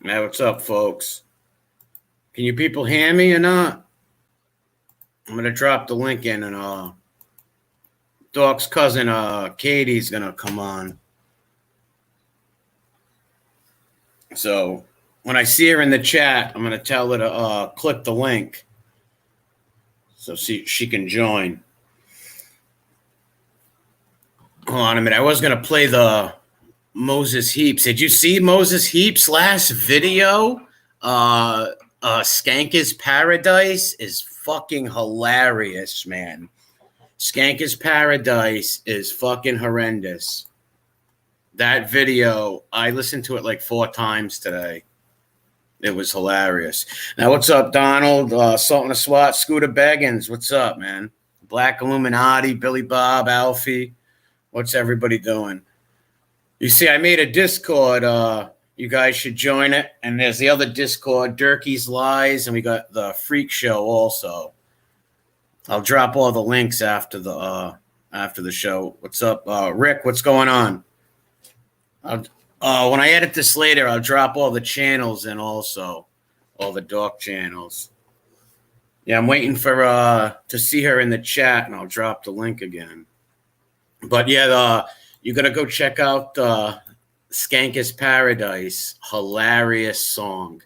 Hey, what's up, folks? Can you people hear me or not? I'm gonna drop the link in, and Doc's cousin, Katie's gonna come on. So when I see her in the chat, I'm gonna tell her to click the link so she can join. Hold on a minute. I was gonna play the Moses Heaps. Did you see Moses Heaps' last video? Skanka's Paradise is fucking hilarious, man. Skanka's Paradise is fucking horrendous. That video, I listened to it like 4 times today. It was hilarious. Now, what's up, Donald? Salt and a SWAT, Scooter Beggins. What's up, man? Black Illuminati, Billy Bob, Alfie. What's everybody doing? You see, I made a Discord. You guys should join it. And there's the other Discord, Derkie's Lies, and we got the Freak Show also. I'll drop all the links after the show. What's up, Rick? What's going on? When I edit this later, I'll drop all the channels in also, all the Doc channels. Yeah, I'm waiting for to see her in the chat, and I'll drop the link again. But yeah, you gotta go check out Skanka's Paradise. Hilarious song.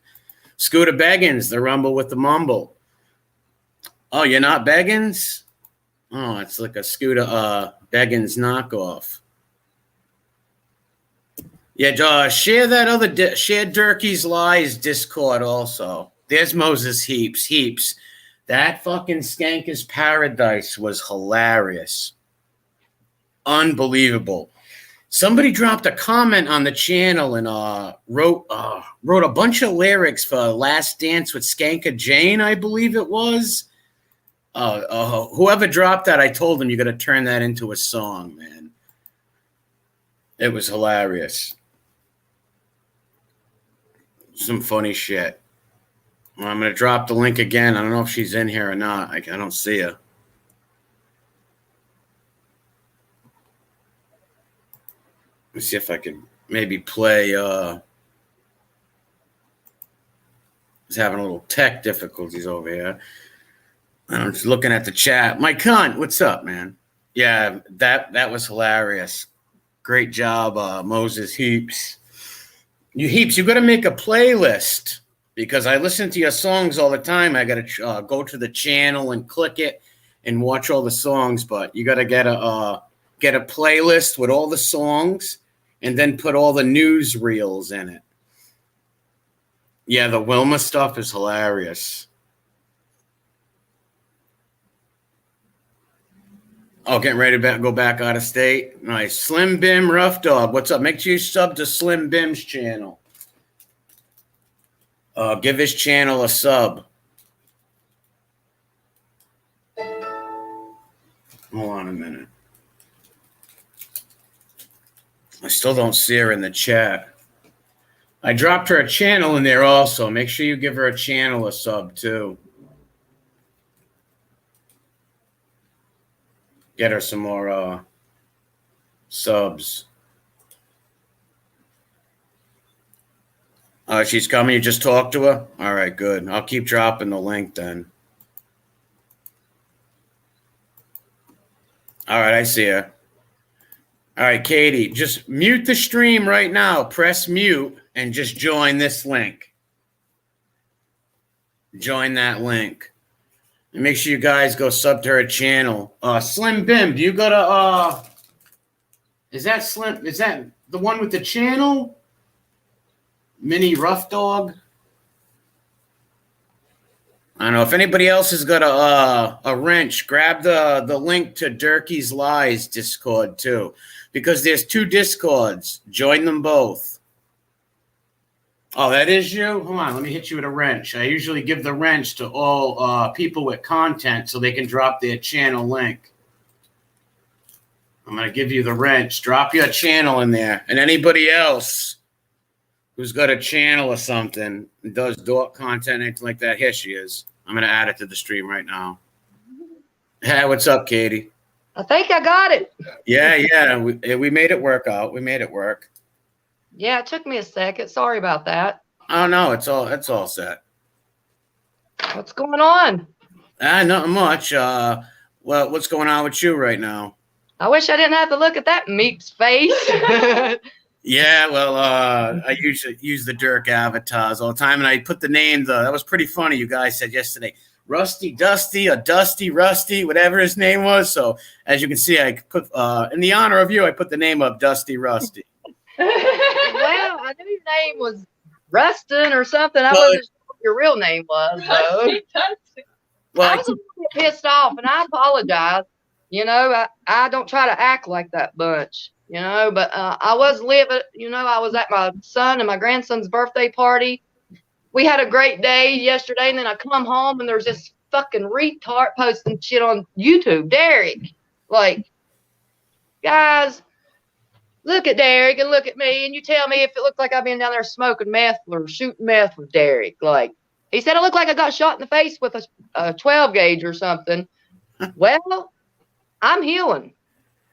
Scooter Beggins, the Rumble with the Mumble. Oh, you're not Beggins? Oh, it's like a Scooter Beggins knockoff. Yeah, share that other share Derkie's Lies Discord also. There's Moses Heaps. That fucking Skanka's Paradise was hilarious. Unbelievable. Somebody dropped a comment on the channel and wrote a bunch of lyrics for Last Dance with Skanka Jane, I believe it was. Whoever dropped that, I told them you got to turn that into a song, man. It was hilarious. Some funny shit. Well, I'm going to drop the link again. I don't know if she's in here or not. I don't see her. Let me see if I can maybe play. He's having a little tech difficulties over here. I'm just looking at the chat. My cunt, what's up, man? Yeah, that was hilarious. Great job, Moses Heaps. You got to make a playlist because I listen to your songs all the time. I got to go to the channel and click it and watch all the songs. But you got to get a playlist with all the songs and then put all the news reels in it. Yeah, the Wilma stuff is hilarious. Oh, getting ready to go back out of state. Nice. Slim Bim Rough Dog. What's up? Make sure you sub to Slim Bim's channel. Give his channel a sub. Hold on a minute. I still don't see her in the chat. I dropped her a channel in there also. Make sure you give her a channel a sub too. Get her some more subs. She's coming. You just talked to her? All right, good. I'll keep dropping the link then. All right, I see her. All right, Katie, just mute the stream right now. Press mute and just join this link. Join that link. And make sure you guys go sub to her channel. Slim Bim, do you go to is that the one with the channel? Mini Rough Dog? I don't know. If anybody else has got a wrench, grab the link to Derkie's Lies Discord too. Because there's 2 Discords. Join them both. Oh, that is you? Hold on, let me hit you with a wrench. I usually give the wrench to all people with content so they can drop their channel link. I'm going to give you the wrench. Drop your channel in there. And anybody else who's got a channel or something and does dork content, anything like that, here she is. I'm going to add it to the stream right now. Hey, what's up, Katie? I think I got it. Yeah. We made it work out. We made it work. Yeah, it took me a second. Sorry about that. Oh no, it's all set. What's going on? Nothing much. Well, what's going on with you right now? I wish I didn't have to look at that meep's face. Yeah, well, I usually use the Dirk avatars all the time, and I put the name. That was pretty funny. You guys said yesterday, Rusty Dusty or Dusty Rusty, whatever his name was. So as you can see, I put in the honor of you, I put the name of Dusty Rusty. Well, I knew your name was Rustin or something. I wasn't sure what your real name was, though. Well, I was a little bit pissed off, and I apologize. You know, I don't try to act like that bunch, you know, but I was living, you know, I was at my son and my grandson's birthday party. We had a great day yesterday, and then I come home, and there's this fucking retard posting shit on YouTube. Derek, like, guys, look at Derek and look at me, and you tell me if it looks like I've been down there smoking meth or shooting meth with Derek. Like, he said it looked like I got shot in the face with a 12 gauge or something. Well, I'm healing.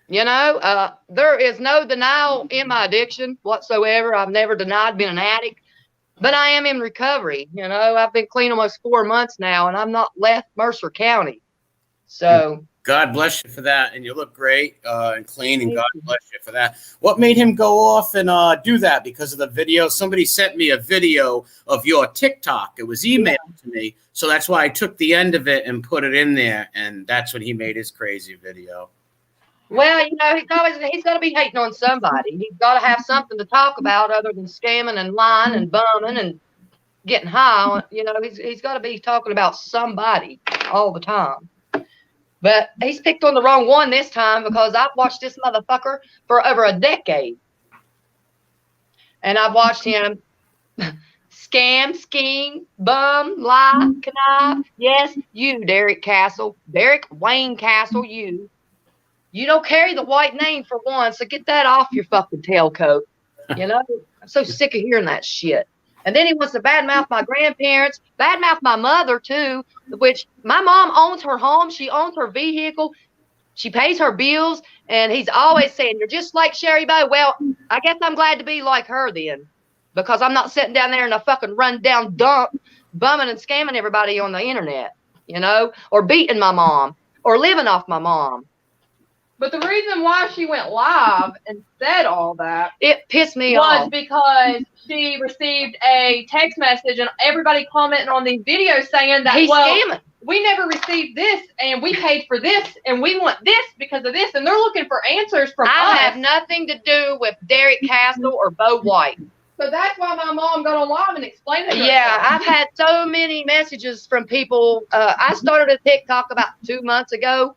You know, there is no denial in my addiction whatsoever. I've never denied being an addict, but I am in recovery. You know, I've been clean almost 4 months now, and I'm not left Mercer County. So God bless you for that, and you look great and clean, and God bless you for that. What made him go off and do that? Because of the video? Somebody sent me a video of your TikTok. It was emailed to me, so that's why I took the end of it and put it in there, and that's when he made his crazy video. Well, you know, he's got to be hating on somebody. He's got to have something to talk about other than scamming and lying and bumming and getting high. You know, he's got to be talking about somebody all the time. But he's picked on the wrong one this time, because I've watched this motherfucker for over a decade. And I've watched him scam, scheme, bum, lie, connive. Yes, you, Derek Castle. Derek Wayne Castle, you. You don't carry the white name for one, so get that off your fucking tailcoat. You know? I'm so sick of hearing that shit. And then he wants to badmouth my grandparents, badmouth my mother, too, which my mom owns her home. She owns her vehicle. She pays her bills. And he's always saying, you're just like Sherry Bowe. Well, I guess I'm glad to be like her then, because I'm not sitting down there in a fucking rundown dump, bumming and scamming everybody on the internet, you know, or beating my mom or living off my mom. But the reason why she went live and said all that, it pissed me off, was because she received a text message and everybody commenting on these videos saying that, he's scamming. We never received this, and we paid for this, and we want this because of this, and they're looking for answers from us. I have nothing to do with Derek Castle or Bo White. So that's why my mom got on live and explained it. Yeah, I've had so many messages from people. I started a TikTok about 2 months ago.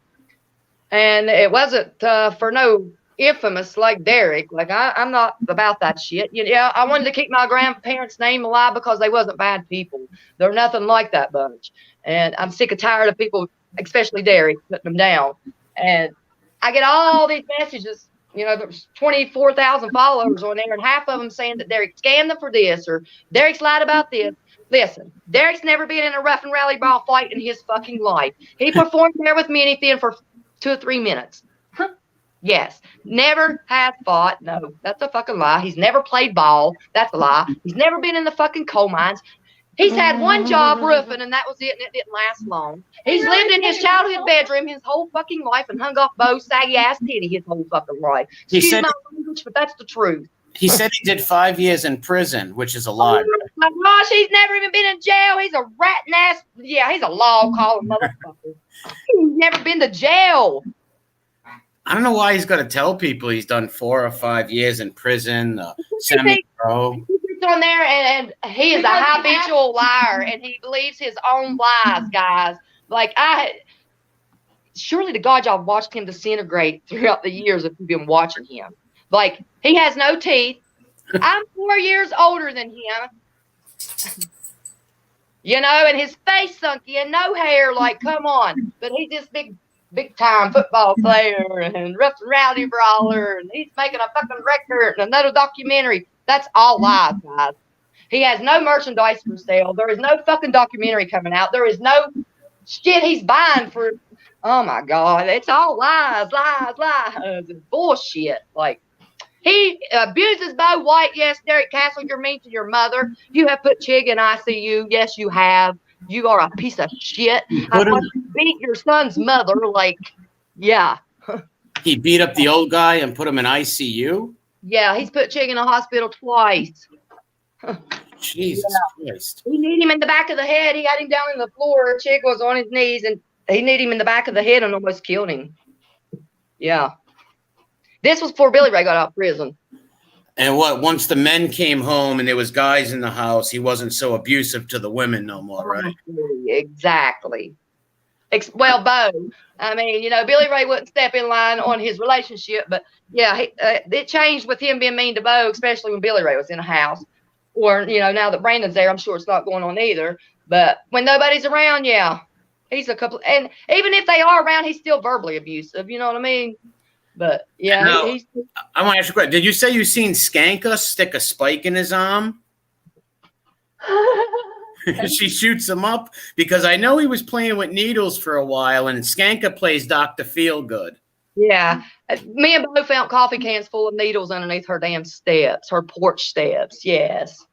And it wasn't for no infamous like Derek. Like, I'm not about that shit. Yeah, I wanted to keep my grandparents' name alive because they wasn't bad people. They're nothing like that bunch. And I'm sick and tired of people, especially Derek, putting them down. And I get all these messages. You know, there's 24,000 followers on there, and half of them saying that Derek scammed them for this, or Derek's lied about this. Listen, Derek's never been in a rough and rally brawl fight in his fucking life. He performed there with me anything for 2 or 3 minutes. Yes. Never has fought. No, that's a fucking lie. He's never played ball. That's a lie. He's never been in the fucking coal mines. He's had one job roofing, and that was it, and it didn't last long. He's lived in his childhood bedroom his whole fucking life and hung off Bo's saggy ass titty his whole fucking life. Excuse my language, but that's the truth. He said he did 5 years in prison, which is a lie. Oh my gosh, he's never even been in jail. He's a ratting ass. Yeah, he's a law-calling motherfucker. He's never been to jail. I don't know why he's got to tell people he's done 4 or 5 years in prison, semi-pro. He gets on there and he is a habitual liar, and he believes his own lies, guys. Like, surely to God, y'all watched him disintegrate throughout the years if you've been watching him. Like, he has no teeth. I'm 4 years older than him. You know, and his face sunk in, no hair, like, come on. But he's this big time football player and rough and rowdy brawler, and he's making a fucking record and another documentary. That's all lies, guys. He has no merchandise for sale. There is no fucking documentary coming out. There is no shit he's buying for. Oh my God. It's all lies. It's bullshit. Like, He abuses Bo White. Yes, Derek Castle, you're mean to your mother. You have put Chig in ICU. Yes, you have. You are a piece of shit. I watched you beat your son's mother. Like, yeah. He beat up the old guy and put him in ICU? Yeah, he's put Chig in a hospital twice. Jesus Christ. He kneed him in the back of the head. He had him down on the floor. Chig was on his knees, and he kneed him in the back of the head and almost killed him. Yeah. This was before Billy Ray got out of prison. And once the men came home and there was guys in the house, he wasn't so abusive to the women no more, right? Exactly. Well, Bo, I mean, Billy Ray wouldn't step in line on his relationship, but yeah, it changed with him being mean to Bo, especially when Billy Ray was in the house. Or, now that Brandon's there, I'm sure it's not going on either. But when nobody's around, yeah, he's a couple. And even if they are around, he's still verbally abusive. You know what I mean? But yeah, now, I want to ask you a question. Did you say you seen Skanka stick a spike in his arm? She shoots him up because I know he was playing with needles for a while, and Skanka plays Dr. Feelgood. Yeah, me and Bo found coffee cans full of needles underneath her damn steps, her porch steps. Yes.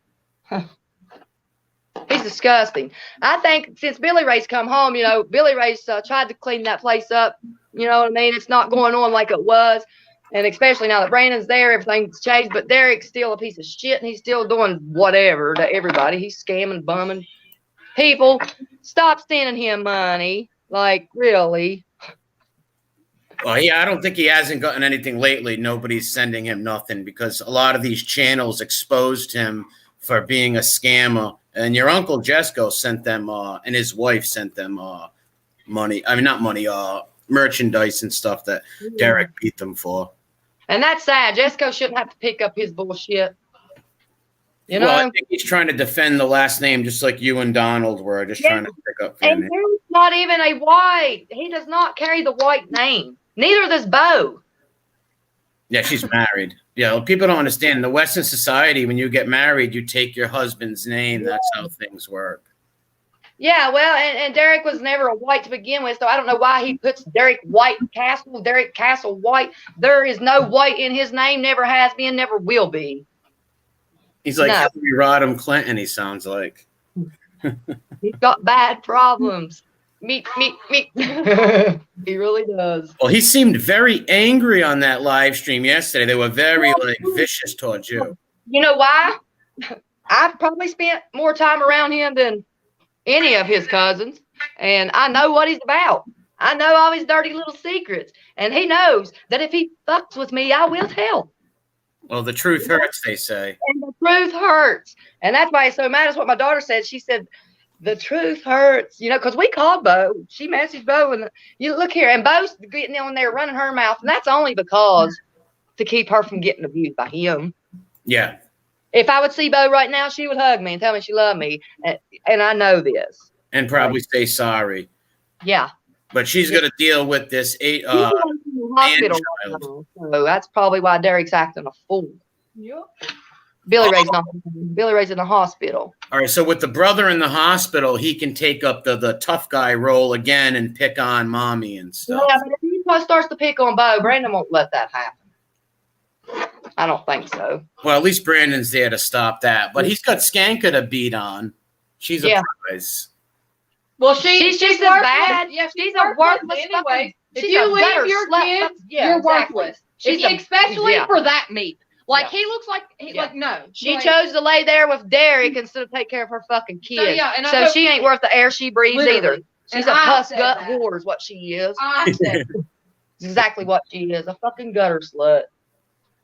He's disgusting. I think since Billy Ray's come home, Billy Ray's tried to clean that place up. You know what I mean? It's not going on like it was. And especially now that Brandon's there, everything's changed. But Derek's still a piece of shit, and he's still doing whatever to everybody. He's scamming, bumming people. Stop sending him money. Like, really? Well, yeah, I don't think he hasn't gotten anything lately. Nobody's sending him nothing because a lot of these channels exposed him for being a scammer. And your uncle Jesco sent them, and his wife sent them money. I mean, not money, merchandise and stuff that Derek beat them for. And that's sad. Jesco shouldn't have to pick up his bullshit. Well, I think he's trying to defend the last name just like you and Donald were just trying to pick up. And he's not even a white. He does not carry the white name. Neither does Bo. Yeah, she's married. Yeah, people don't understand. In the Western society, when you get married, you take your husband's name. That's how things work. Yeah, well, and Derek was never a white to begin with, so I don't know why he puts Derek Castle White. There is no white in his name, never has been, never will be. He's like Hillary Rodham Clinton, he sounds like. He's got bad problems. Meet. He really does. Well, he seemed very angry on that live stream yesterday. They were very vicious towards you. You know why? I've probably spent more time around him than any of his cousins, and I know what he's about. I know all his dirty little secrets, and he knows that if he fucks with me, I will tell. Well, the truth hurts, they say. And the truth hurts, and that's why he's so mad. That's what my daughter said. She said, the truth hurts, because we called Bo. She messaged Bo, and you look here, and Bo's getting on there running her mouth, and that's only because to keep her from getting abused by him. Yeah. If I would see Bo right now, she would hug me and tell me she loved me, and I know this. And probably say sorry. Yeah. But she's going to deal with this hospital child. So that's probably why Derek's acting a fool. Yep. Billy Ray's in the hospital. All right, so with the brother in the hospital, he can take up the tough guy role again and pick on mommy and stuff. Yeah, but if he starts to pick on Bo, Brandon won't let that happen. I don't think so. Well, at least Brandon's there to stop that. But he's got Skanka to beat on. She's a prize. Well, she's just as bad. Yeah, she's a worthless anyway. If you leave your kids, you're worthless. Especially for that meat. Like, he looks like, no. She chose to lay there with Derek instead of take care of her fucking kids. So she ain't worth the air she breathes either. She's a puss gut whore is what she is. I said exactly what she is. A fucking gutter slut.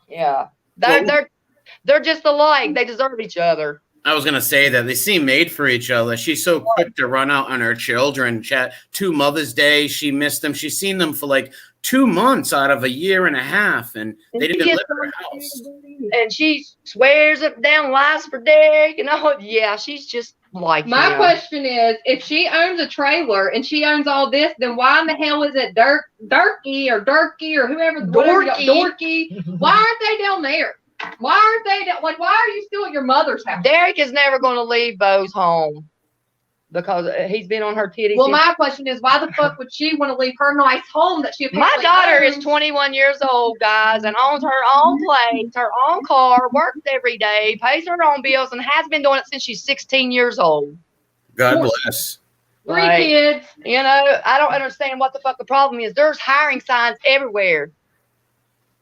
Yeah. They're just alike. They deserve each other. I was going to say that they seem made for each other. She's so quick to run out on her children. Chat 2 Mother's Day. She missed them. She's seen them for like 2 months out of a year and a half. And they didn't live in her house. And she swears up down lies for Derek. And all. Yeah, she's just like My question is, if she owns a trailer and she owns all this, then why in the hell is it Derkie or whoever? Dorkie. Why aren't they down there? Why aren't they why are you still at your mother's house? Derek is never going to leave Bo's home. because he's been on her titties. Well, my question is, why the fuck would she want to leave her nice home that she My apparently daughter owns? is 21 years old, guys, and owns her own place, her own car, works every day, pays her own bills, and has been doing it since she's 16 years old. God bless. 3 Like, kids. You know, I don't understand what the fuck the problem is. There's hiring signs everywhere.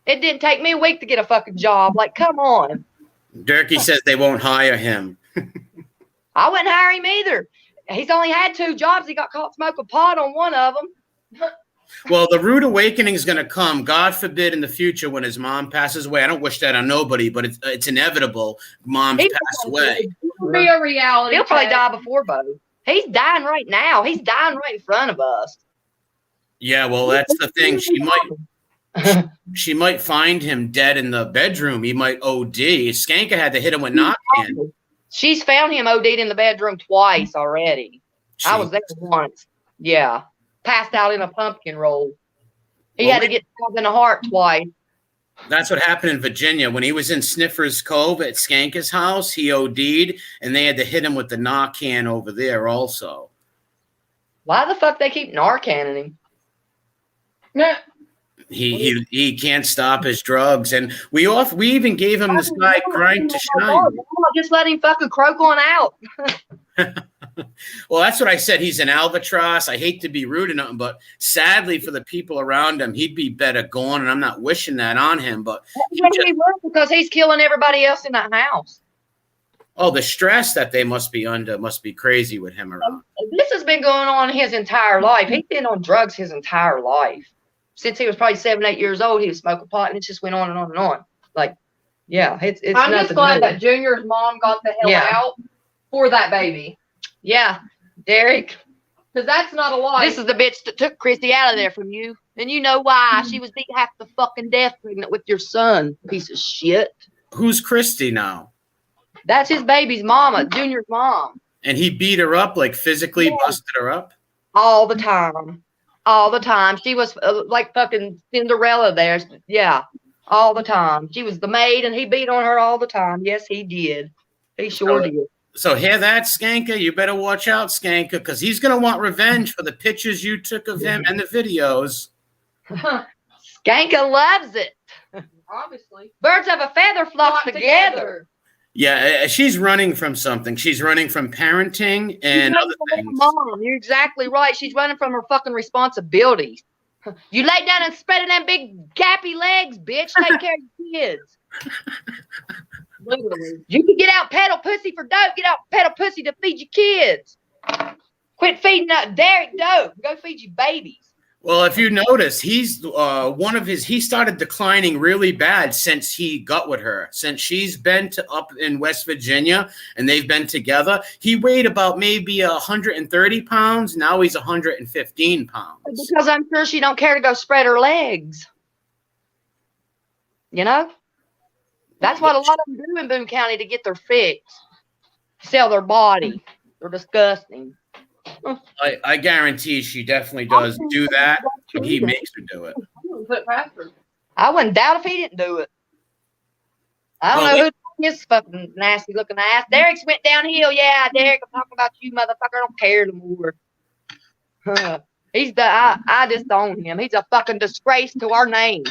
It didn't take me a week to get a fucking job. Like, come on. Derkie says they won't hire him. I wouldn't hire him either. He's only had 2 jobs. He got caught smoking pot on one of them. Well, the rude awakening is going to come, God forbid, in the future when his mom passes away. I don't wish that on nobody, but it's inevitable. Moms pass away. It'll be a reality. He'll probably check. die before Bo. He's dying right now. He's dying right in front of us. Yeah, well, that's the thing. She might find him dead in the bedroom. He might OD. Skanka had to hit him with Narcan. She's found him OD'd in the bedroom twice already. I was there once. Yeah. Passed out in a pumpkin roll. He had to get stabbed in the heart twice. That's what happened in Virginia. When he was in Sniffer's Cove at Skanka's house, he OD'd, and they had to hit him with the Narcan over there also. Why the fuck they keep Narcaning him? No. He can't stop his drugs, and we even gave him this guy Grind to Shine. Just let him fucking croak on out. Well, that's what I said. He's an albatross. I hate to be rude or nothing, but sadly for the people around him, he'd be better gone, and I'm not wishing that on him. But because he's killing everybody else in that house. Oh, the stress that they must be under must be crazy with him around. This has been going on his entire life. He's been on drugs his entire life. Since he was probably 7, 8 years old, he was smoking pot, and it just went on and on and on. Like, yeah, it's I'm just glad new. that Junior's mom got the hell out for that baby. Yeah, Derek. Because that's not a lie. This is the bitch that took Christy out of there from you. And you know why. She was beat half the fucking death pregnant with your son, piece of shit. Who's Christy now? That's his baby's mama, Junior's mom. And he beat her up, like physically busted her up? All the time. All the time. She was like fucking Cinderella there. Yeah, all the time. She was the maid, and he beat on her all the time. Yes, he did. He sure did. So hear that, Skanka? You better watch out, Skanka, because he's going to want revenge for the pictures you took of him and the videos. Skanka loves it. Obviously. Birds of a feather flock together. Yeah, she's running from something. She's running from parenting and other things. Mom, you're exactly right. She's running from her fucking responsibilities. You lay down and spread them big gappy legs, bitch. Take care of your kids. Literally. You can get out peddle pussy for dope. Get out peddle pussy to feed your kids. Quit feeding that Derek dope. Go feed your babies. Well, if you notice, he's he started declining really bad since he got with her. Since she's been up in West Virginia and they've been together, he weighed about maybe 130 pounds. Now he's 115 pounds. Because I'm sure she don't care to go spread her legs. You know? That's what a lot of them do in Boone County to get their fix. Sell their body. They're disgusting. I guarantee she definitely does do that. He makes her do it. I wouldn't doubt if he didn't do it. I don't know who his fucking nasty looking ass. Derek's went downhill. Yeah, Derek, I'm talking about you, motherfucker. I don't care anymore. He's I disown him. He's a fucking disgrace to our name.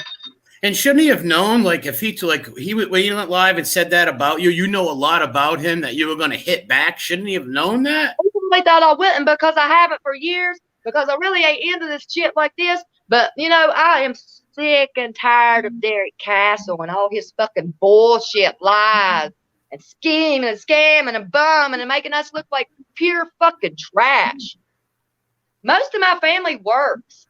And shouldn't he have known, like, if when he went live and said that about you, you know a lot about him, that you were going to hit back? Shouldn't he have known that? I thought I wouldn't, because I haven't for years, because I really ain't into this shit like this. But, you know, I am sick and tired of Derek Castle and all his fucking bullshit lies and scheming and scamming and bumming and making us look like pure fucking trash. Most of my family works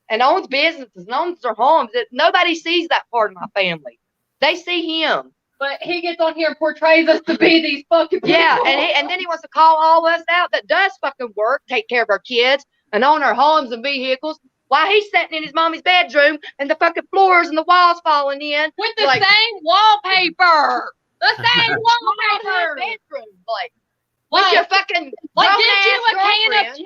and owns businesses and owns their homes. Nobody sees that part of my family. They see him. But he gets on here and portrays us to be these fucking people. Yeah, and then he wants to call all us out that does fucking work, take care of our kids, and own our homes and vehicles, while he's sitting in his mommy's bedroom and the fucking floors and the walls falling in. With the same wallpaper. The same wallpaper. Bedroom, with your fucking get you a can of $10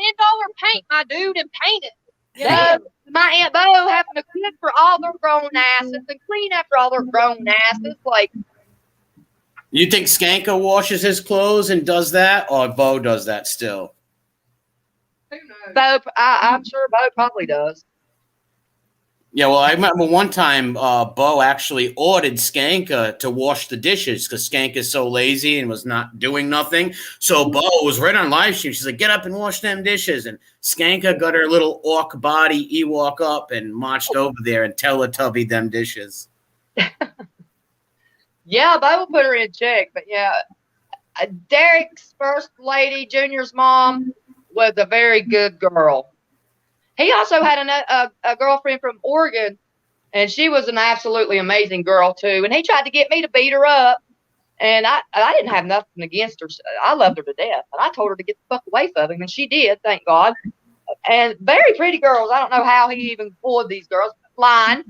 paint, my dude, and paint it. Yeah. My Aunt Bo having to cook for all their grown asses and clean after all their grown asses. You think Skanka washes his clothes and does that, or Bo does that still? I'm sure Bo probably does. Yeah, well, I remember one time Bo actually ordered Skanka to wash the dishes because Skanka's so lazy and was not doing nothing. So Bo was right on live stream. She's like, get up and wash them dishes. And Skanka got her little orc body Ewok up and marched over there and Teletubbied them dishes. Yeah, Bo will put her in check. But yeah, Derek's first lady, Junior's mom, was a very good girl. He also had a girlfriend from Oregon, and she was an absolutely amazing girl, too. And he tried to get me to beat her up, and I didn't have nothing against her. I loved her to death, and I told her to get the fuck away from him, and she did, thank God. And very pretty girls. I don't know how he even pulled these girls. Flying.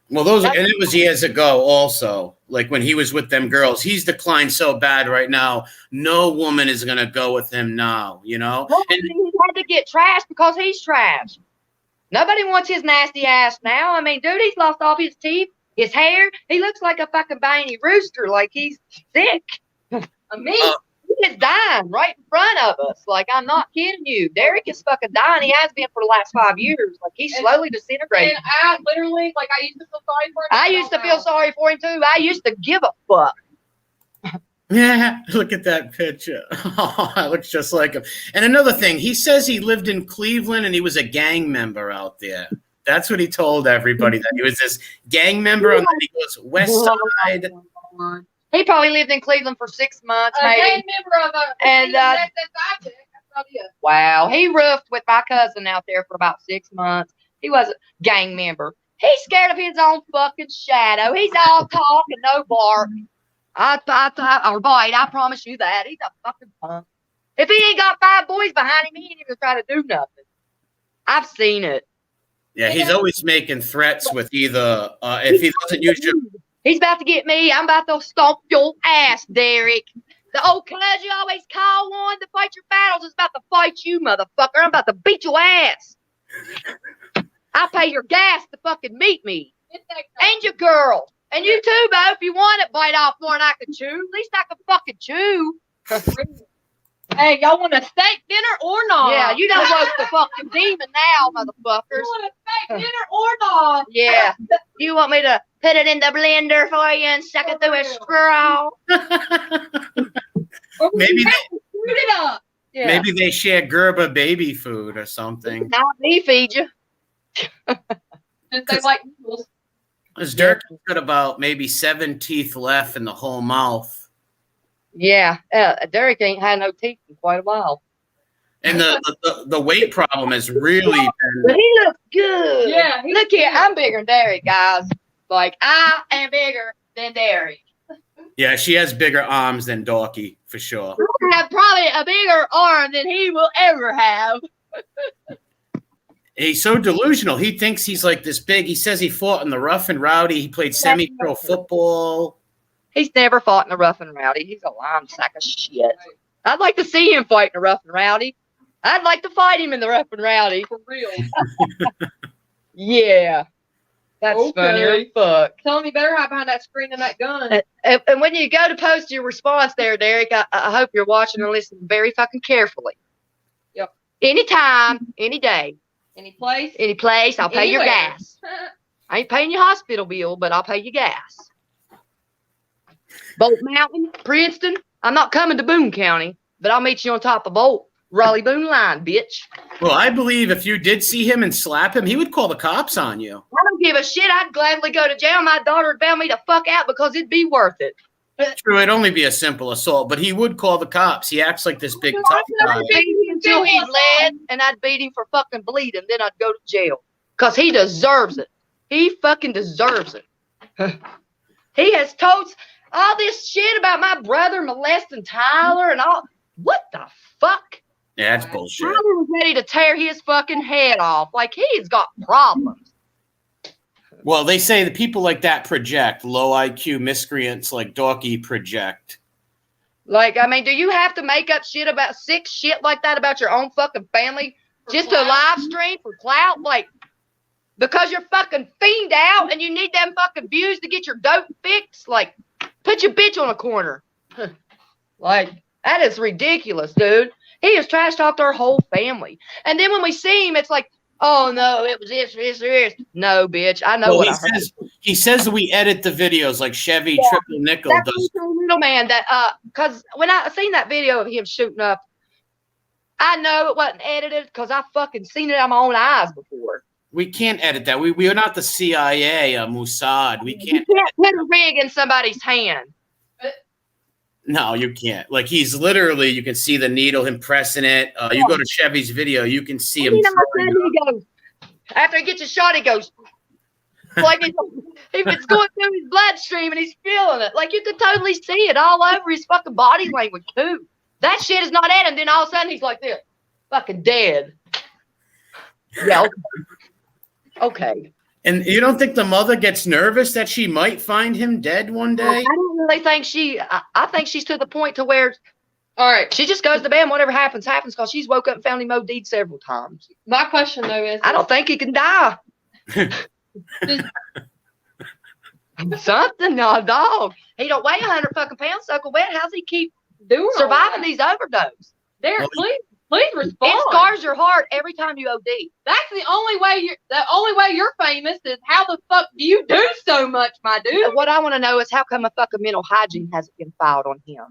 Well, and it was years ago also, like when he was with them girls. He's declined so bad right now. No woman is going to go with him now, you know? Well, he had to get trashed because he's trash. Nobody wants his nasty ass now. I mean, dude, he's lost all his teeth, his hair. He looks like a fucking veiny rooster, like he's sick. I mean, he is dying right in front of us. Like, I'm not kidding you. Derek is fucking dying. He has been for the last 5 years. Like, he's slowly disintegrating. And I literally, like, I used to feel sorry for him. I used to feel sorry for him, too. I used to give a fuck. Yeah, look at that picture. Oh, it looks just like him. And another thing, he says he lived in Cleveland and he was a gang member out there. That's what he told everybody, that he was this gang member, and then he goes West Side. He probably lived in Cleveland for 6 months, maybe. Gang member of Wow, he roofed with my cousin out there for about 6 months. He was a gang member. He's scared of his own fucking shadow. He's all talk and no bark. I promise you that. He's a fucking punk. If he ain't got 5 boys behind him, he ain't even try to do nothing. I've seen it. Yeah, he's always making threats with either, if he doesn't use your... He's about to get me. I'm about to stomp your ass, Derek. The old cuz you always call one to fight your battles is about to fight you, motherfucker. I'm about to beat your ass. I'll pay your gas to fucking meet me. And your girl. And you too, Bo. If you want it, bite off more than I can chew. At least I can fucking chew. Hey, y'all want a steak dinner or not? Yeah, you don't woke the fucking demon now, motherfuckers. You want a steak dinner or not? Yeah. You want me to put it in the blender for you and suck it through a straw? Maybe they share Gerber baby food or something. Now me feed you. They like noodles. Because Derkie's got about maybe 7 teeth left in the whole mouth. Yeah, Derek ain't had no teeth in quite a while. And the weight problem has really been... But he looks good. Yeah. Look here, I'm bigger than Derek, guys. Like, I am bigger than Derek. Yeah, she has bigger arms than Derkie, for sure. I have probably a bigger arm than he will ever have. He's so delusional. He thinks he's like this big. He says he fought in the rough and rowdy. He played semi-pro football. He's never fought in a rough and rowdy. He's a lying sack of shit. I'd like to see him fight in a rough and rowdy. I'd like to fight him in the rough and rowdy. For real. Yeah. That's funny as fuck. Tell me better hide behind that screen and that gun. And when you go to post your response there, Derek, I hope you're watching and listening very fucking carefully. Yep. Anytime, any day. Any place? Any place, I'll pay your Anywhere. gas. I ain't paying your hospital bill, but I'll pay you gas. Bolt Mountain, Princeton. I'm not coming to Boone County, but I'll meet you on top of Bolt. Raleigh Boone line, bitch. Well, I believe if you did see him and slap him, he would call the cops on you. I don't give a shit. I'd gladly go to jail. My daughter would bail me the fuck out because it'd be worth it. True, it'd only be a simple assault, but he would call the cops. He acts like this big tough guy. I'd beat him until he bled, and I'd beat him for fucking bleeding. Then I'd go to jail because he deserves it. He fucking deserves it. He has told all this shit about my brother molesting Tyler and all. What the fuck? Yeah, that's bullshit. I was ready to tear his fucking head off. Like, he's got problems. Well, they say the people like that project. Low IQ miscreants like Derkie project. Like, I mean, do you have to make up shit about sick shit like that about your own fucking family just to live stream for clout? Like, because you're fucking fiend out and you need them fucking views to get your dope fixed? Like, put your bitch on a corner. Like, that is ridiculous, dude. He has trash talked our whole family. And then when we see him, it's like, oh no, it was this. No, bitch, I know Well, what I heard. he says we edit the videos like Chevy Triple Nickel That's does. little man that because when I seen that video of him shooting up, I know it wasn't edited because I fucking seen it on my own eyes before. We can't edit that. We are not the CIA, Mossad. We can't. You can't put a rig in somebody's hand. No, you can't. Like he's literally, you can see the needle, him pressing it. You go to Chevy's video, you can see him. He goes, after he gets a shot, he goes like it's going through his bloodstream and he's feeling it. Like you could totally see it all over his fucking body language too. That shit is not at him. Then all of a sudden he's like this, fucking dead. Yeah. Okay. And you don't think the mother gets nervous that she might find him dead one day? I don't really think I think she's to the point to where, all right, she just goes to bed and whatever happens, because she's woke up and found him OD'd several times. My question, though, is... I don't think he can die. Something, no, dog. He don't weigh 100 fucking pounds, suckle wet. How's he keep surviving these overdoses? Derek, please respond. It scars your heart every time you OD. That's the only way you're famous is how the fuck do you do so much, my dude? What I want to know is how come a fucking mental hygiene hasn't been filed on him?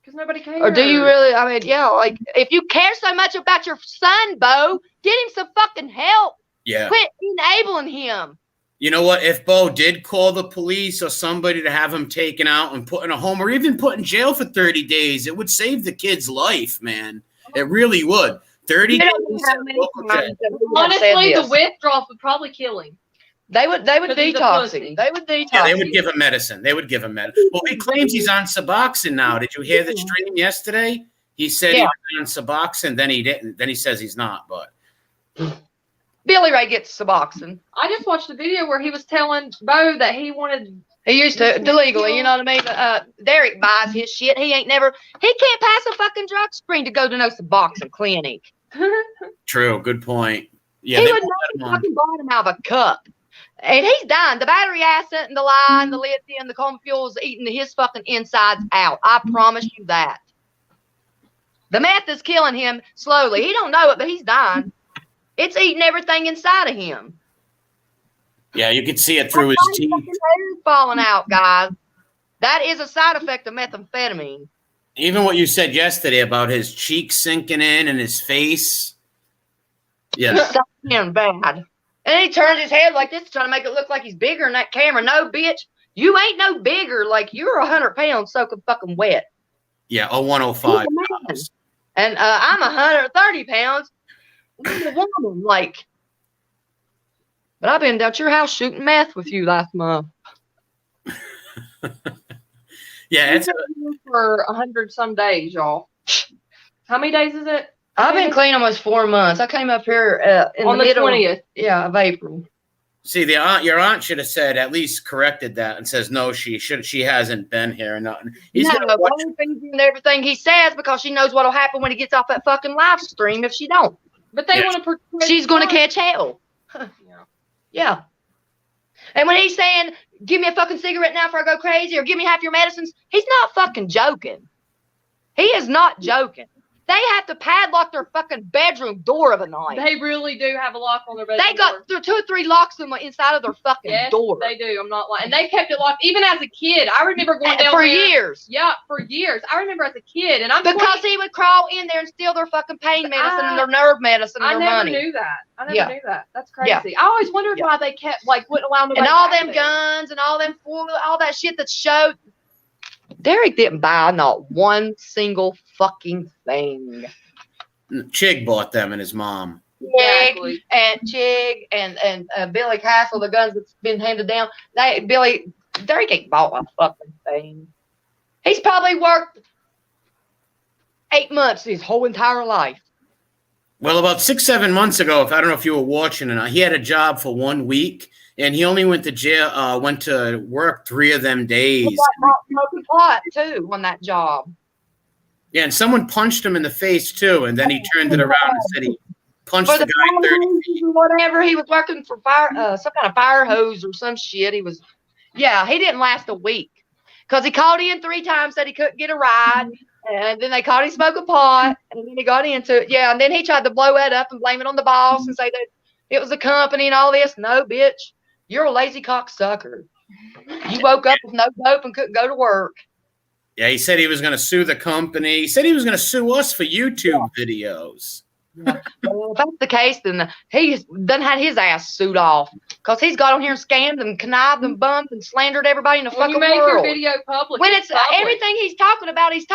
Because nobody cares. Or do you really? I mean, yeah, like if you care so much about your son, Bo, get him some fucking help. Yeah. Quit enabling him. You know what? If Bo did call the police or somebody to have him taken out and put in a home or even put in jail for 30 days, it would save the kid's life, man. It really would. 30 days. Honestly, the withdrawals would probably kill him. They would detox him. They would detox. Yeah, they would give him medicine. Well, he claims he's on Suboxone now. Did you hear the stream yesterday? He said he was on Suboxone, then he didn't. Then he says he's not, but Billy Ray gets Suboxone. I just watched a video where he was telling Bo that he wanted. He used to illegally, you know what I mean? Derek buys his shit. He can't pass a fucking drug screen to go to no Suboxone clinic. True, good point. Yeah, he would not fucking bought him out of a cup. And he's dying. The battery acid and the lye and the lithium, the common fuel is eating his fucking insides out. I promise you that. The meth is killing him slowly. He don't know it, but he's dying. It's eating everything inside of him. Yeah, you can see it through his teeth. His hair's falling out, guys. That is a side effect of methamphetamine. Even what you said yesterday about his cheeks sinking in and his face. Yeah. Something bad. And he turns his head like this, trying to make it look like he's bigger in that camera. No, bitch. You ain't no bigger. Like, you're 100 pounds soaking fucking wet. Yeah, 105 pounds. And I'm 130 pounds. I'm a woman, like. But I've been down to your house shooting meth with you last month. Yeah, it's for 100 some days, y'all. How many days is it? I've been clean almost 4 months. I came up here on the 20th. Yeah, of April. See, your aunt should have said, at least corrected that and says, no, she hasn't been here or nothing. He's gonna watch and everything he says because she knows what'll happen when he gets off that fucking live stream if she don't. But they want to. She's going to catch hell. Yeah. And when he's saying, give me a fucking cigarette now before I go crazy or give me half your medicines, he's not fucking joking. He is not joking. They have to padlock their fucking bedroom door of a night. They really do have a lock on their bedroom door. They got 2 or 3 locks inside of their fucking door. They do. I'm not lying. And they kept it locked even as a kid. I remember going down for there. years. Yeah, for years. I remember as a kid. And because he would crawl in there and steal their fucking pain medicine and their nerve medicine and their money. I never knew that. That's crazy. Yeah. I always wondered why they kept, wouldn't allow nobody. And all them guns and all that shit that showed. Derek didn't buy not one single fucking thing. Chig bought them and his mom. Chig and Billy Castle, the guns that's been handed down. Derek ain't bought a fucking thing. He's probably worked 8 months his whole entire life. Well, about 6-7 months ago, I don't know if you were watching, and he had a job for 1 week, and he only went to jail. Went to work 3 of them days. He got smoking pot too on that job. Yeah, and someone punched him in the face too, and then he turned it around and said he punched the guy 30 feet. Whatever, he was working for some kind of fire hose or some shit. He didn't last a week because he called in 3 times, said he couldn't get a ride, And then they caught him smoking pot, and then he got into it. Yeah, and then he tried to blow that up and blame it on the boss and say that it was the company and all this. No, bitch, you're a lazy cocksucker. You woke up with no dope and couldn't go to work. Yeah, he said he was going to sue the company. He said he was going to sue us for YouTube videos. Yeah. Well, if that's the case, then he's done had his ass sued off because he's got on here and scammed and connived and bummed and slandered everybody in the fucking you make world. your video public, When it's everything he's talking about his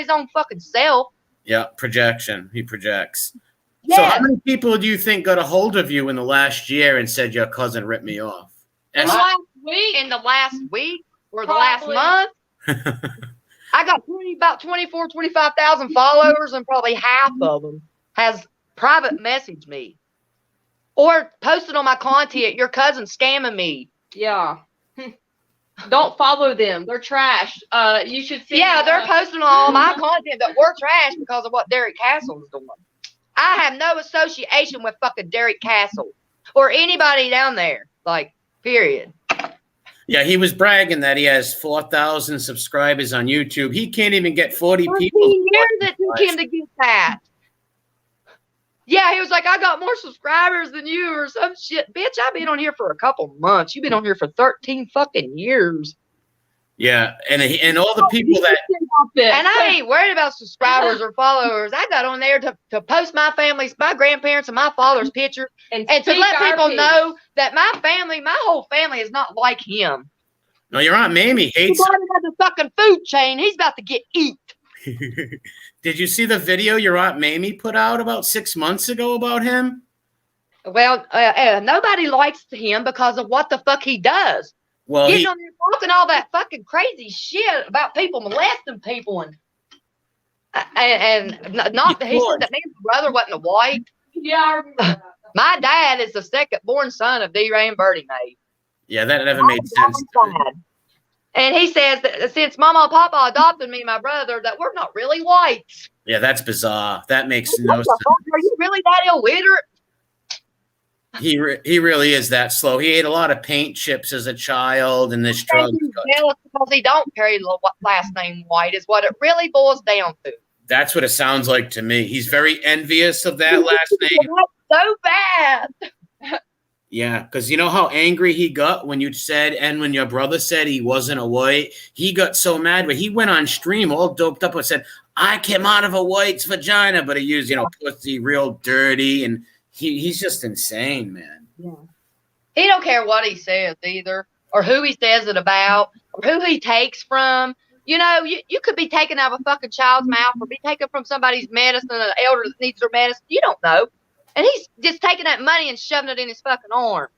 own fucking self. Yeah, projection. He projects. Yeah. So how many people do you think got a hold of you in the last year and said your cousin ripped me off? In the last week or the last month? I got about 24, 25,000 followers, and probably half of them has private messaged me or posted on my content, your cousin's scamming me. Yeah. Don't follow them. They're trash. You should see. Yeah, they're posting all my content that we're trash because of what Derek Castle's doing. I have no association with fucking Derek Castle or anybody down there. Like, period. Yeah, he was bragging that he has 4,000 subscribers on YouTube. He can't even get 40 people. 13 years it took him to get that. Yeah, he was like, I got more subscribers than you or some shit. Bitch, I've been on here for a couple months. You've been on here for 13 fucking years. Yeah, and all the people that... And I ain't worried about subscribers or followers. I got on there to post my family's, my grandparents and my father's pictures and to let people know that my family, my whole family is not like him. No, your Aunt Mamie hates him. He's got the fucking food chain. He's about to get eat. Did you see the video your Aunt Mamie put out about 6 months ago about him? Well, nobody likes him because of what the fuck he does. Well, getting on there talking all that fucking crazy shit about people molesting people and not he said that man's brother wasn't a white. Yeah, I remember that. My dad is the second born son of D-Ray and Birdie Mae. Yeah, that never made sense. And he says that since Mama and Papa adopted me and my brother, that we're not really whites. Yeah, that's bizarre. That makes no sense. Are you really that illiterate? He really is that slow. He ate a lot of paint chips as a child, and this drug. He's jealous because he don't carry the last name White is what it really boils down to. That's what it sounds like to me. He's very envious of that last name. So bad. Yeah, because you know how angry he got when you said, and when your brother said he wasn't a white, he got so mad. But he went on stream all doped up and said, I came out of a white's vagina, but he used, pussy real dirty, and he's just insane, man. Yeah. He don't care what he says either, or who he says it about, or who he takes from. You could be taken out of a fucking child's mouth or be taken from somebody's medicine, an elder that needs their medicine. You don't know. And he's just taking that money and shoving it in his fucking arm.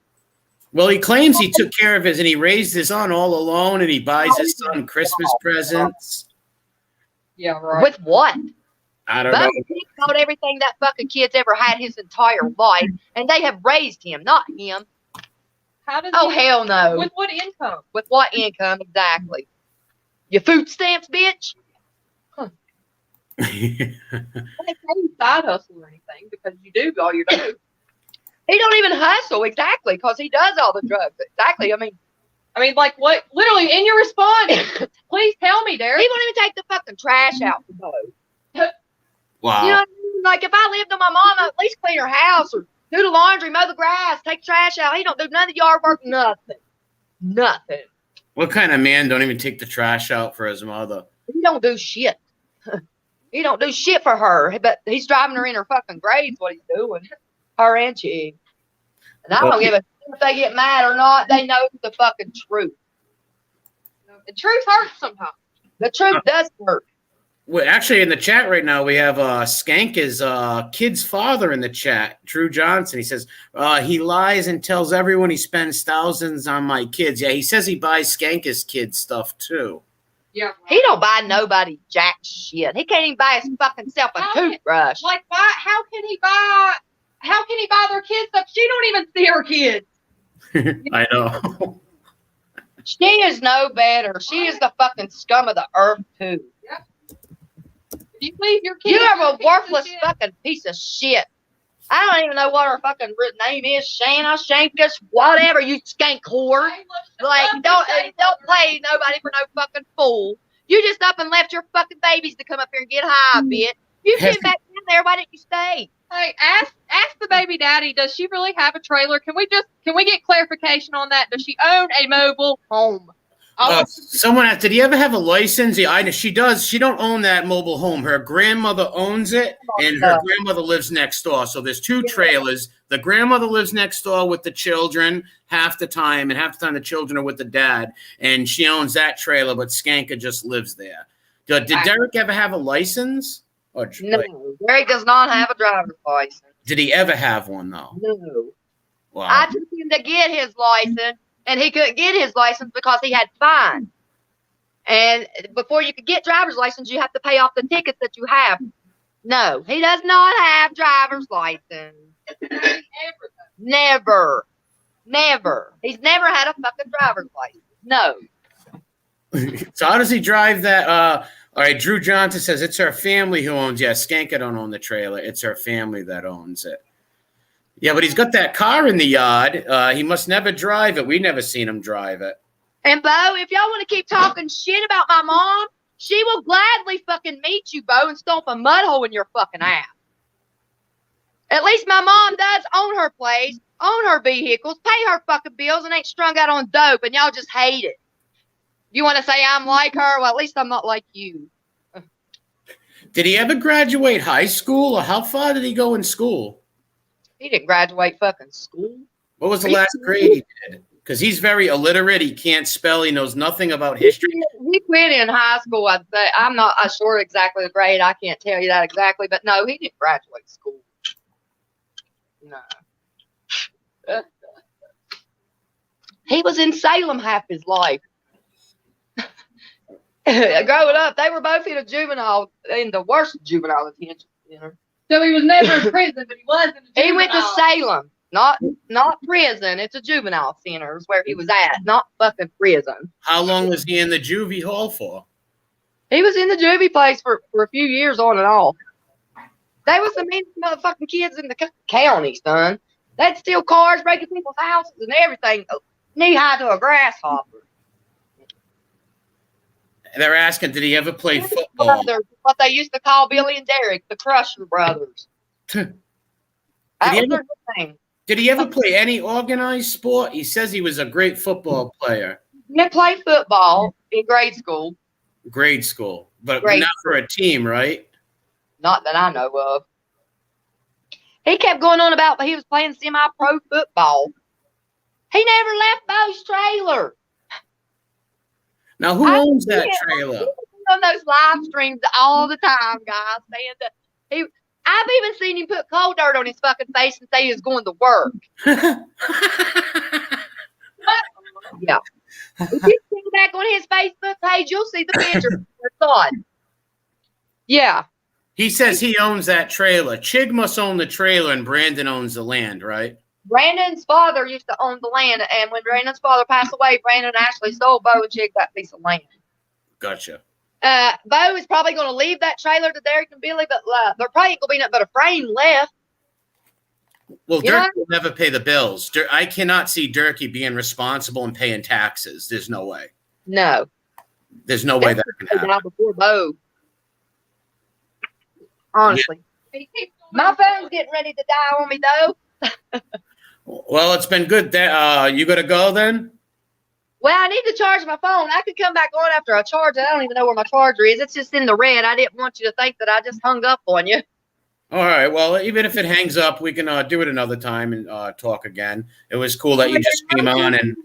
Well, he claims he took care of and he raised his son all alone, and he buys his son Christmas presents. Yeah, right. With what? I don't know. He got everything that fucking kid's ever had his entire life, and they have raised him, not him. How does hell no. With what income? With what income, exactly? Your food stamps, bitch? Huh. They can't side hustle or anything because you do all you do. He don't even hustle, exactly, because he does all the drugs. Exactly. I mean, like what? Literally, in your response, please tell me, Derek. He won't even take the fucking trash out to go. Wow. You know what I mean? Like, if I lived with my mom, I'd at least clean her house or do the laundry, mow the grass, take the trash out. He don't do none of the yard work, nothing. Nothing. What kind of man don't even take the trash out for his mother? He don't do shit. He don't do shit for her, but he's driving her in her fucking grave, what he's doing. Her and she. And I don't give a shit if they get mad or not. They know the fucking truth. The truth hurts sometimes. The truth does hurt. Well, actually, in the chat right now, we have Skank's kid's father in the chat, Drew Johnson. He says, he lies and tells everyone he spends thousands on my kids. Yeah, he says he buys Skank's kids stuff, too. Yeah, right. He don't buy nobody jack shit. He can't even buy his fucking self a toothbrush. How can he buy their kids stuff? She don't even see her kids. I know. She is no better. She is the fucking scum of the earth, too. You leave your kids. You are a worthless fucking piece of shit. I don't even know what her fucking name is. Shanna, Shankus, whatever, you skank whore. Like, don't play nobody for no fucking fool. You just up and left your fucking babies to come up here and get high, bitch. You came back in there. Why didn't you stay? Hey, ask the baby daddy, does she really have a trailer? Can we get clarification on that? Does she own a mobile home? Someone asked, did he ever have a license? Yeah, she does. She don't own that mobile home. Her grandmother owns it, and her grandmother lives next door. So there's 2 trailers. The grandmother lives next door with the children half the time, and half the time the children are with the dad. And she owns that trailer, but Skanka just lives there. Did Derek ever have a license? No, Derek does not have a driver's license. Did he ever have one, though? No. Wow. I took him to get his license, and he couldn't get his license because he had fines. And before you could get driver's license, you have to pay off the tickets that you have. No, he does not have driver's license. Never. He's never had a fucking driver's license. No. So how does he drive that? All right, Drew Johnson says it's her family who owns. Yeah, Skanka don't own the trailer. It's her family that owns it. Yeah, but he's got that car in the yard. He must never drive it. We never seen him drive it. And Bo, if y'all want to keep talking shit about my mom, she will gladly fucking meet you, Bo, and stomp a mud hole in your fucking ass. At least my mom does own her place, own her vehicles, pay her fucking bills, and ain't strung out on dope, and y'all just hate it. You want to say I'm like her? Well, at least I'm not like you. Did he ever graduate high school, or how far did he go in school? He didn't graduate fucking school. What was the last grade he did? Because he's very illiterate. He can't spell. He knows nothing about history. He quit in high school, I'd say. I'm not sure exactly the grade. I can't tell you that exactly. But no, he didn't graduate school. No. He was in Salem half his life. Growing up, they were both in the worst juvenile detention center. So he was never in prison, but he was in the juvenile. He went to Salem, not prison. It's a juvenile center is where he was at, not fucking prison. How long was he in the juvie hall for? He was in the juvie place for a few years on and off. They was the meanest motherfucking kids in the county, son. They'd steal cars, breaking people's houses and everything, knee high to a grasshopper. They're asking, did he ever play football? Brothers, what they used to call Billy and Derek, the Crusher brothers. That was their thing. Did he ever play any organized sport? He says he was a great football player. He didn't play football in grade school. Grade school, but not for a team, right? Not that I know of. He kept going on about he was playing semi-pro football. He never left Bo's trailer. Now, who owns that trailer? On those live streams all the time, guys. Saying that I've even seen him put cold dirt on his fucking face and say he was going to work. Yeah. If you see back on his Facebook page, you'll see the picture. Yeah. He says he owns that trailer. Chig must own the trailer and Brandon owns the land, right? Brandon's father used to own the land, and when Brandon's father passed away, Brandon actually sold Bo and Chig that piece of land. Gotcha. Bo is probably going to leave that trailer to Derek and Billy, but there probably ain't going to be nothing but a frame left. Well, Derkie will never pay the bills. I cannot see Derkie being responsible and paying taxes. There's no way. No. There's no way that can happen. Before Bo. Honestly. Yeah. My phone's getting ready to die on me, though. Well, it's been good. You got to go then? Well, I need to charge my phone. I could come back on after I charge it. I don't even know where my charger is. It's just in the red. I didn't want you to think that I just hung up on you. All right. Well, even if it hangs up, we can do it another time and talk again. It was cool that you just came on and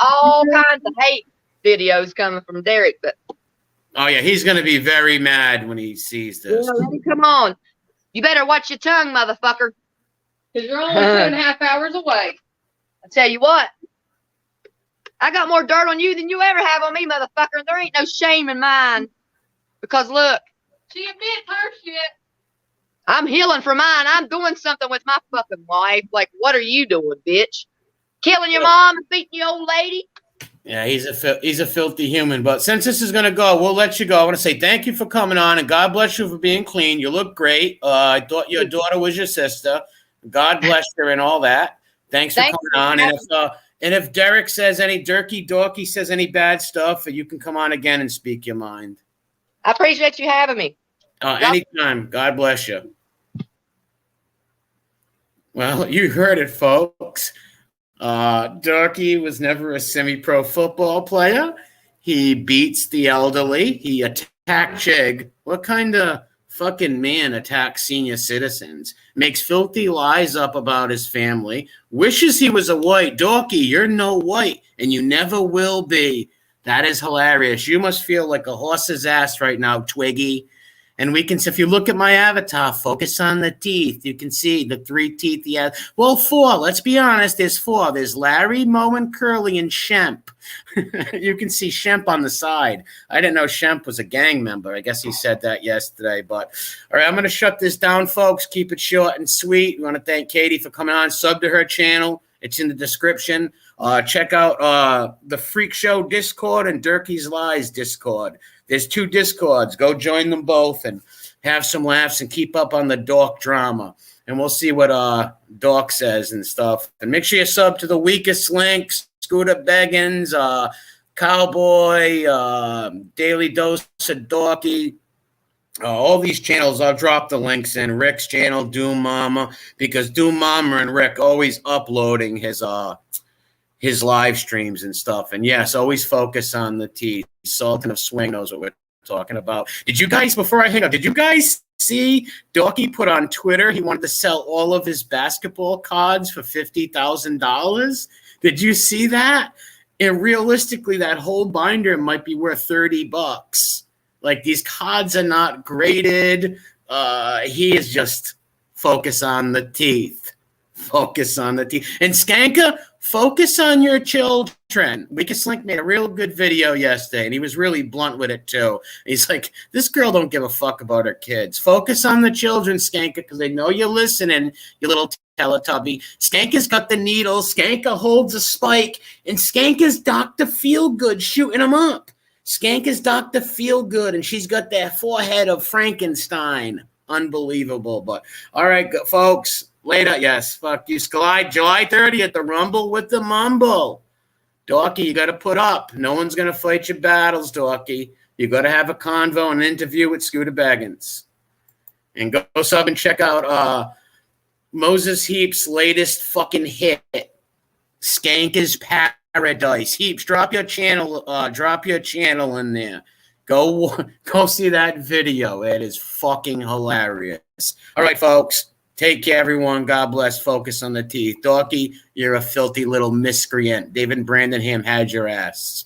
all kinds of hate videos coming from Derek. But oh yeah, he's going to be very mad when he sees this. Come on, you better watch your tongue, motherfucker. Because you're only 2.5 hours away. I tell you what, I got more dirt on you than you ever have on me, motherfucker. And there ain't no shame in mine. Because look, she admits her shit. I'm healing for mine. I'm doing something with my fucking life. Like, what are you doing, bitch? Killing your mom and beating your old lady? Yeah, he's a filthy human. But since this is going to go, we'll let you go. I want to say thank you for coming on, and God bless you for being clean. You look great. I thought your daughter was your sister. God bless her and all that. Thanks for coming on. And And if Derek says any Derkie says any bad stuff, you can come on again and speak your mind. I appreciate you having me. Anytime. God bless you. Well, you heard it, folks. Derkie was never a semi-pro football player. He beats the elderly. He attacked Chig. What kind of fucking man attacks senior citizens? Makes filthy lies up about his family. Wishes he was a white. Derkie, you're no white, and you never will be. That is hilarious. You must feel like a horse's ass right now, Twiggy. And we can, if you look at my avatar, focus on the teeth. You can see the 3 teeth he has. Well, 4. Let's be honest. There's 4. There's Larry, Mo, and Curly, and Shemp. You can see Shemp on the side. I didn't know Shemp was a gang member. I guess he said that yesterday. But all right, I'm going to shut this down, folks. Keep it short and sweet. We want to thank Katie for coming on. Sub to her channel. It's in the description. Check out the Freak Show Discord and Derkie's Lies Discord. There's 2 Discords. Go join them both and have some laughs and keep up on the dork drama. And we'll see what Dork says and stuff. And make sure you sub to the Weakest Links, Scooter Beggins, Cowboy, Daily Dose of Dorkie. All these channels, I'll drop the links in. Rick's channel, Doom Mama, because Doom Mama and Rick always uploading his live streams and stuff. And yes, always focus on the teeth. Sultan of Swing knows what we're talking about. Did you guys, before I hang up, did you guys see Derkie put on Twitter he wanted to sell all of his basketball cards for $50,000? Did you see that? And realistically, that whole binder might be worth $30. Like, these cards are not graded. He is just focus on the teeth. Focus on the teeth. And Skanka, focus on your children. Weakest Link made a real good video yesterday, and he was really blunt with it, too. He's like, this girl don't give a fuck about her kids. Focus on the children, Skanka, because they know you're listening, you little Teletubby. Skanka's got the needle. Skanka holds a spike, and Skanka's Dr. Feelgood shooting him up. Skanka's Dr. Feelgood, and she's got that forehead of Frankenstein. Unbelievable. But all right, folks, later. Yes, fuck you. July 30th, the Rumble with the Mumble. Derkie, you got to put up. No one's going to fight your battles, Derkie. You got to have a convo and an interview with Scooter Beggins. And go sub and check out Moses Heap's latest fucking hit, Skanka's Paradise. Heaps, drop your channel in there. Go see that video. It is fucking hilarious. All right, folks. Take care, everyone. God bless. Focus on the teeth. Derkie, you're a filthy little miscreant. David Brandenham had your ass.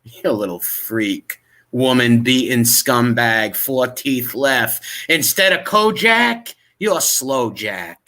You little freak. Woman-beaten scumbag. 4 teeth left. Instead of Kojak, you're Slow Jack.